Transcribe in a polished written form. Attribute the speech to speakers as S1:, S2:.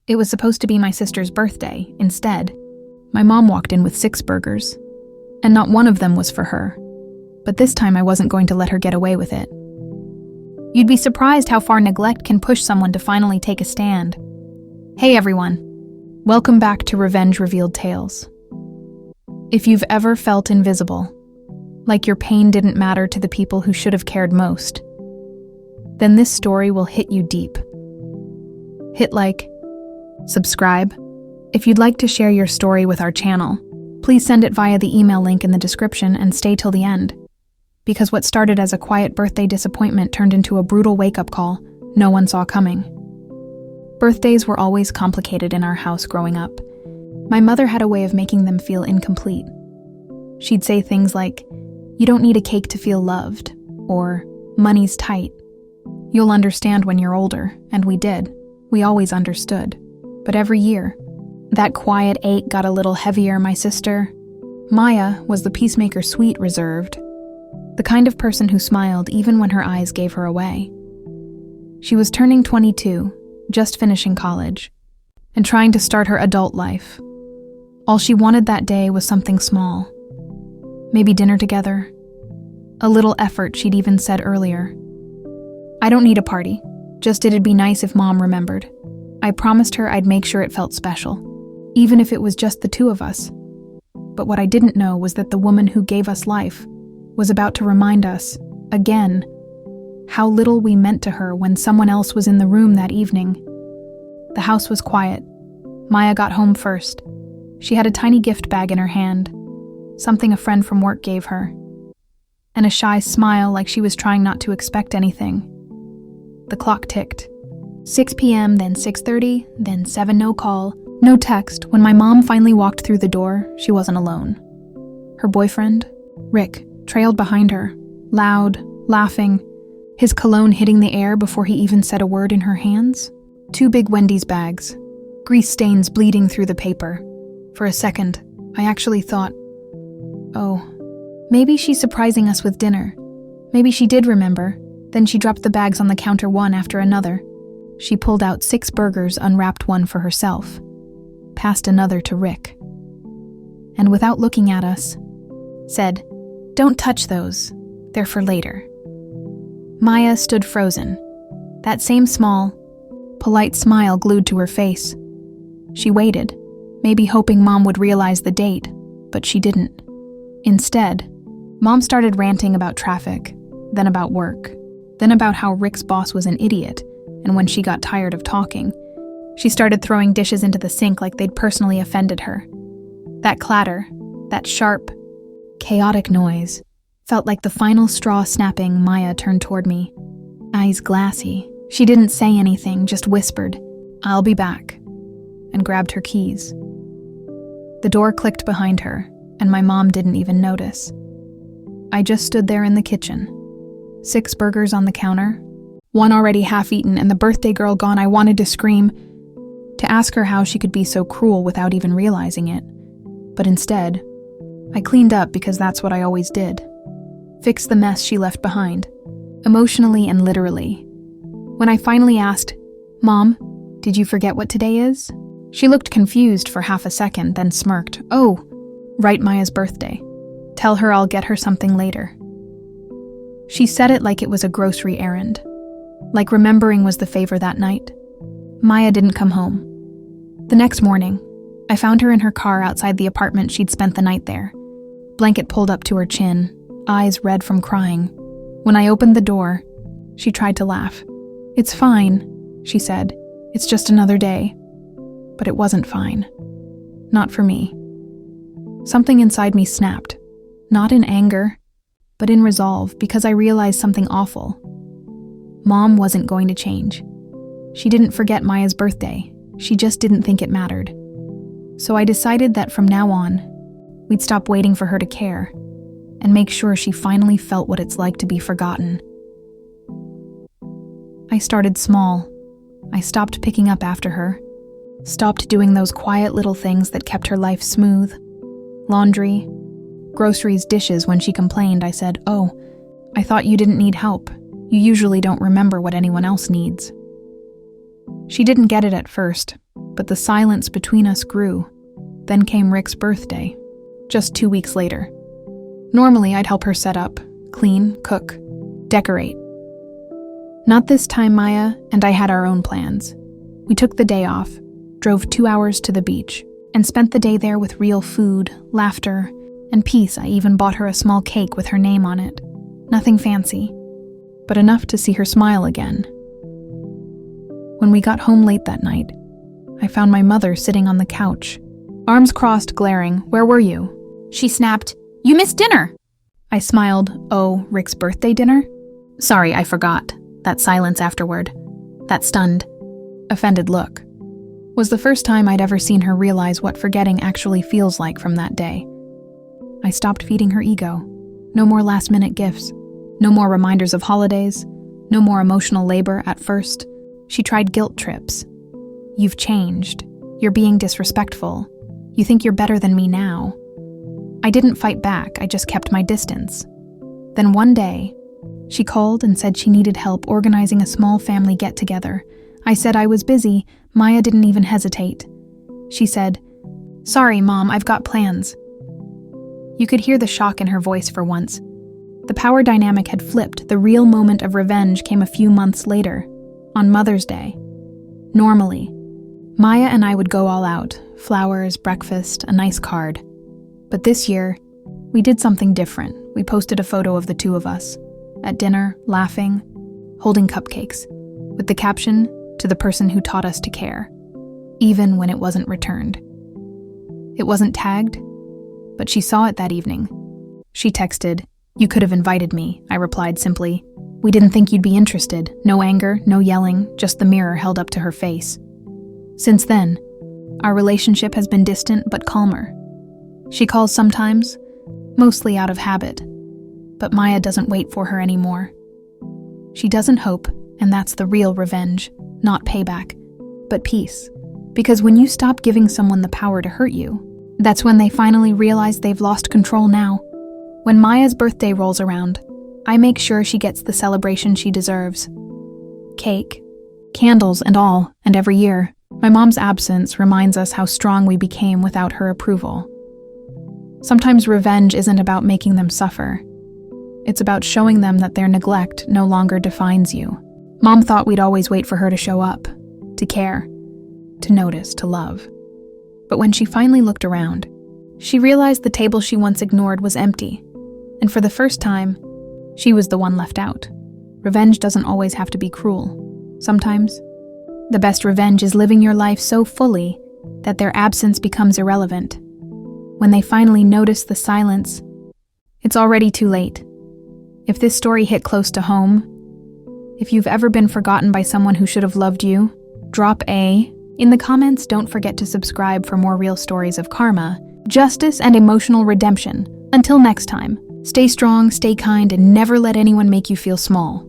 S1: It was supposed to be my sister's birthday. Instead, my mom walked in with 6 burgers, and not one of them was for her. But this time I wasn't going to let her get away with it. You'd be surprised how far neglect can push someone to finally take a stand. Hey everyone, welcome back to Revenge Revealed Tales. If you've ever felt invisible, like your pain didn't matter to the people who should have cared most, then this story will hit you deep. Hit like, subscribe. If you'd like to share your story with our channel, please send it via the email link in the description and stay till the end. Because what started as a quiet birthday disappointment turned into a brutal wake-up call no one saw coming. Birthdays were always complicated in our house growing up. My mother had a way of making them feel incomplete. She'd say things like, "You don't need a cake to feel loved," or "Money's tight. You'll understand when you're older," and we did. We always understood. But every year, that quiet ache got a little heavier. My sister, Maya, was the peacemaker, sweet, reserved. The kind of person who smiled even when her eyes gave her away. She was turning 22, just finishing college, and trying to start her adult life. All she wanted that day was something small. Maybe dinner together. A little effort, she'd even said earlier. "I don't need a party, just it'd be nice if Mom remembered." I promised her I'd make sure it felt special, even if it was just the 2 of us. But what I didn't know was that the woman who gave us life was about to remind us, again, how little we meant to her when someone else was in the room that evening. The house was quiet. Maya got home first. She had a tiny gift bag in her hand, something a friend from work gave her, and a shy smile like she was trying not to expect anything. The clock ticked. 6 p.m., then 6:30, then 7, no call, no text. When my mom finally walked through the door, she wasn't alone. Her boyfriend, Rick, trailed behind her, loud, laughing, his cologne hitting the air before he even said a word in her hands. 2 big Wendy's bags, grease stains bleeding through the paper. For a second, I actually thought, oh, maybe she's surprising us with dinner. Maybe she did remember. Then she dropped the bags on the counter one after another. She pulled out 6 burgers, unwrapped one for herself, passed another to Rick, and without looking at us, said, "Don't touch those, they're for later." Maya stood frozen, that same small, polite smile glued to her face. She waited, maybe hoping Mom would realize the date, but she didn't. Instead, Mom started ranting about traffic, then about work, then about how Rick's boss was an idiot, and when she got tired of talking, she started throwing dishes into the sink like they'd personally offended her. That clatter, that sharp, chaotic noise, felt like the final straw snapping. Maya turned toward me, eyes glassy. She didn't say anything, just whispered, "I'll be back," and grabbed her keys. The door clicked behind her, and my mom didn't even notice. I just stood there in the kitchen, 6 burgers on the counter, 1 already half-eaten, and the birthday girl gone. I wanted to scream, to ask her how she could be so cruel without even realizing it. But instead, I cleaned up because that's what I always did. Fixed the mess she left behind, emotionally and literally. When I finally asked, "Mom, did you forget what today is?" She looked confused for half a second, then smirked. "Oh, right, Maya's birthday. Tell her I'll get her something later." She said it like it was a grocery errand, like remembering was the favor that night. Maya didn't come home. The next morning, I found her in her car outside the apartment. She'd spent the night there, blanket pulled up to her chin, eyes red from crying. When I opened the door, she tried to laugh. "It's fine," she said. "It's just another day." But it wasn't fine. Not for me. Something inside me snapped, not in anger, but in resolve, because I realized something awful. Mom wasn't going to change. She didn't forget Maya's birthday. She just didn't think it mattered. So I decided that from now on, we'd stop waiting for her to care and make sure she finally felt what it's like to be forgotten. I started small. I stopped picking up after her, stopped doing those quiet little things that kept her life smooth. Laundry, groceries, dishes. When she complained, I said, "Oh, I thought you didn't need help. You usually don't remember what anyone else needs." She didn't get it at first, but the silence between us grew. Then came Rick's birthday, just 2 weeks later. Normally, I'd help her set up, clean, cook, decorate. Not this time, Maya and I had our own plans. We took the day off, drove 2 hours to the beach, and spent the day there with real food, laughter, and peace. I even bought her a small cake with her name on it. Nothing fancy, but enough to see her smile again. When we got home late that night, I found my mother sitting on the couch, arms crossed, glaring. "Where were you?" She snapped, "You missed dinner!" I smiled. "Oh, Rick's birthday dinner? Sorry, I forgot." That silence afterward, that stunned, offended look, was the first time I'd ever seen her realize what forgetting actually feels like. From that day, I stopped feeding her ego. No more last-minute gifts, no more reminders of holidays, no more emotional labor. At first, she tried guilt trips. "You've changed. You're being disrespectful. You think you're better than me now." I didn't fight back, I just kept my distance. Then one day, she called and said she needed help organizing a small family get-together. I said I was busy. Maya didn't even hesitate. She said, "Sorry, Mom, I've got plans." You could hear the shock in her voice for once. The power dynamic had flipped. The real moment of revenge came a few months later, on Mother's Day. Normally, Maya and I would go all out, flowers, breakfast, a nice card. But this year, we did something different. We posted a photo of the two of us, at dinner, laughing, holding cupcakes, with the caption, "To the person who taught us to care," even when it wasn't returned. It wasn't tagged, but she saw it that evening. She texted, "You could have invited me." I replied simply, "We didn't think you'd be interested." No anger, no yelling, just the mirror held up to her face. Since then, our relationship has been distant but calmer. She calls sometimes, mostly out of habit, but Maya doesn't wait for her anymore. She doesn't hope, and that's the real revenge, not payback, but peace. Because when you stop giving someone the power to hurt you, that's when they finally realize they've lost control now. When Maya's birthday rolls around, I make sure she gets the celebration she deserves. Cake, candles and all, and every year, my mom's absence reminds us how strong we became without her approval. Sometimes revenge isn't about making them suffer. It's about showing them that their neglect no longer defines you. Mom thought we'd always wait for her to show up, to care, to notice, to love. But when she finally looked around, she realized the table she once ignored was empty. And for the first time, she was the one left out. Revenge doesn't always have to be cruel. Sometimes, the best revenge is living your life so fully that their absence becomes irrelevant. When they finally notice the silence, it's already too late. If this story hit close to home, if you've ever been forgotten by someone who should have loved you, drop A in the comments. Don't forget to subscribe for more real stories of karma, justice, and emotional redemption. Until next time, stay strong, stay kind, and never let anyone make you feel small.